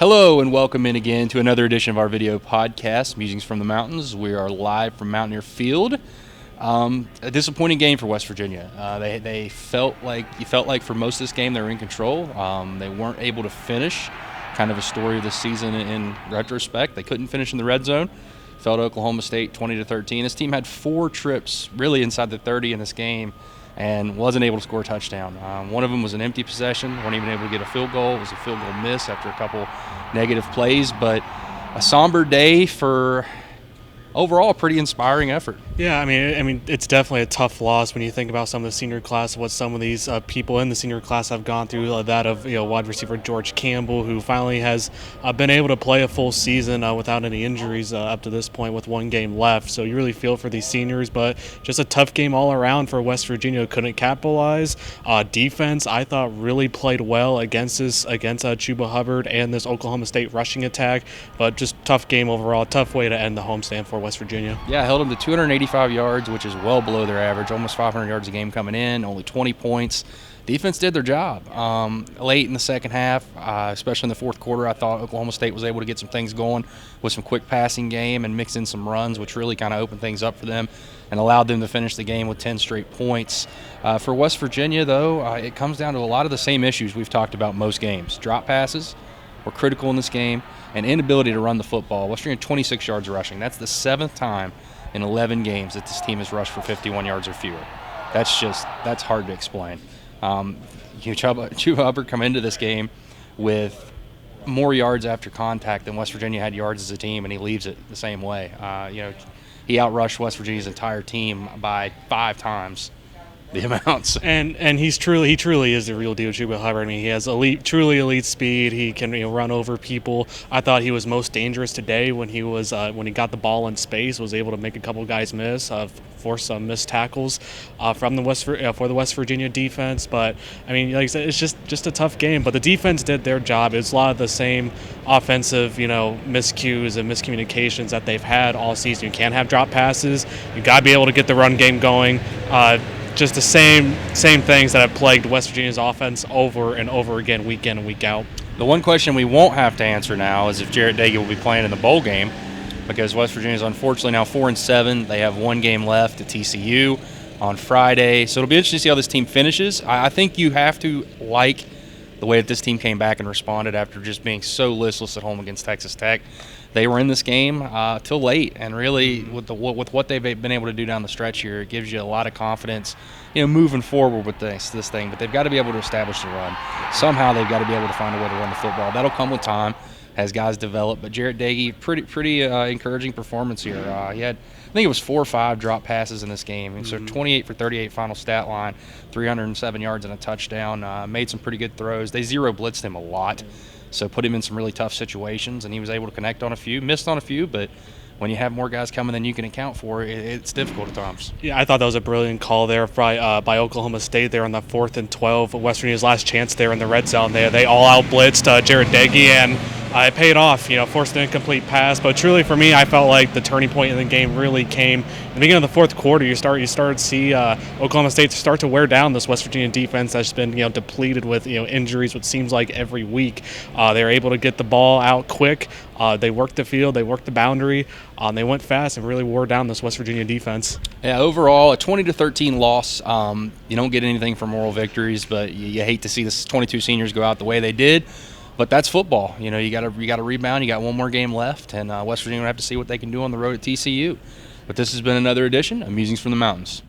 Hello and welcome in again to another edition of our video podcast, Musings from the Mountains. We are live from Mountaineer Field. A disappointing game for West Virginia. They felt like for most of this game they were in control. They weren't able to finish. Kind of a story of the season in retrospect. They couldn't finish in the red zone. Fell to Oklahoma State 20-13. This team had 4 trips really inside the 30 in this game and wasn't able to score a touchdown. One of them was an empty possession, weren't even able to get a field goal. It was a field goal miss after a couple negative plays, but a somber day for overall a pretty inspiring effort. Yeah, I mean, it's definitely a tough loss when you think about some of the senior class, what some of these people in the senior class have gone through. That of wide receiver George Campbell, who finally has been able to play a full season without any injuries up to this point, with 1 game left. So you really feel for these seniors, but just a tough game all around for West Virginia. Couldn't capitalize. Defense, I thought, really played well against Chuba Hubbard and this Oklahoma State rushing attack, but just tough game overall. Tough way to end the homestand for West Virginia. Yeah, held them to 285 yards, which is well below their average, almost 500 yards a game coming in, only 20 points. Defense did their job. Late in the second half, especially in the fourth quarter, I thought Oklahoma State was able to get some things going with some quick passing game and mix in some runs, which really kind of opened things up for them and allowed them to finish the game with 10 straight points. For West Virginia, though, it comes down to a lot of the same issues we've talked about most games. Drop passes were critical in this game, and inability to run the football. West Virginia 26 yards rushing. That's the 7th time in 11 games that this team has rushed for 51 yards or fewer. That's hard to explain. Chuba Hubbard come into this game with more yards after contact than West Virginia had yards as a team, and he leaves it the same way. He outrushed West Virginia's entire team by 5 times the amounts. And he truly is the real deal, Chuba Hubbard. I mean, he has truly elite speed. He can run over people. I thought he was most dangerous today when he got the ball in space, was able to make a couple guys miss, force some missed tackles from for the West Virginia defense. But I mean, like I said, it's just a tough game. But the defense did their job. It's a lot of the same offensive miscues and miscommunications that they've had all season. You can't have drop passes. You got to be able to get the run game going. Just the same things that have plagued West Virginia's offense over and over again, week in and week out. The one question we won't have to answer now is if Jarrett Doege will be playing in the bowl game, because West Virginia is unfortunately now 4-7. They have 1 game left at TCU on Friday, so it'll be interesting to see how this team finishes. I think you have to like the way that this team came back and responded after just being so listless at home against Texas Tech. They were in this game till late, and really with what they've been able to do down the stretch here, it gives you a lot of confidence, moving forward with this thing. But they've got to be able to establish the run. Somehow they've got to be able to find a way to run the football. That'll come with time as guys develop. But Jarrett Doege, pretty encouraging performance here. He had, I think it was 4 or 5 drop passes in this game. So 28 for 38 final stat line, 307 yards and a touchdown. Made some pretty good throws. They zero blitzed him a lot, so put him in some really tough situations, and he was able to connect on a few, missed on a few, but when you have more guys coming than you can account for, it's difficult at times. Yeah, I thought that was a brilliant call there by Oklahoma State there on the 4th and 12. West Virginia's last chance there in the red zone. They all out blitzed Jarrett Doege, and it paid off. Forced an incomplete pass, but truly for me, I felt like the turning point in the game really came in the beginning of the 4th quarter. You started to see Oklahoma State start to wear down this West Virginia defense that's been depleted with injuries, what seems like every week. They were able to get the ball out quick. They worked the field, they worked the boundary, they went fast and really wore down this West Virginia defense. Yeah, overall a 20-13 loss. You don't get anything for moral victories, but you hate to see this 22 seniors go out the way they did. But that's football. You got to rebound. You got 1 more game left, and West Virginia will have to see what they can do on the road at TCU. But this has been another edition of Musings from the Mountains.